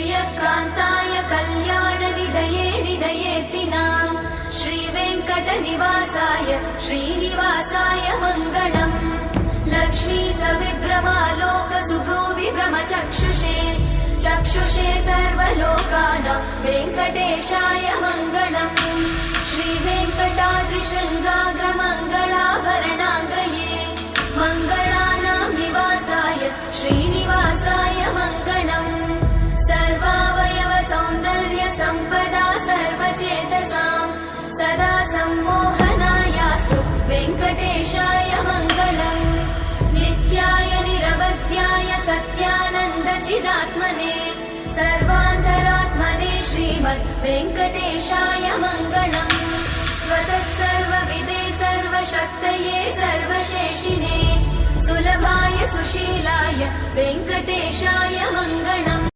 श्रियकान्ताय कल्याणनिधये निधयेतिनाम् श्रीवेङ्कटनिवासाय श्रीनिवासाय मङ्गलम् लक्ष्मी सविभ्रमालोकसुभ्रूविभ्रमचक्षुषे चक्षुषे सर्वलोकानां वेङ्कटेशाय मङ्गलम् श्रीवेङ्कटाद्रिशृङ्गाग्रमङ्गलाभरणाङ्गये मङ्गलानां निवासाय श्रीनिवासाय मङ्गलम् सर्वावयव सौन्दर्य सम्पदा सर्वचेतसां सदा सम्मोहनायास्तु वेङ्कटेशाय मङ्गलम् नित्याय निरवध्याय सत्यानन्दचिदात्मने सर्वान्तरात्मने श्रीमद् वेङ्कटेशाय मङ्गलम् स्वतः सर्वविदे सर्वशक्तये सर्वशेषिने सुलभाय सुशीलाय वेङ्कटेशाय मङ्गलम्।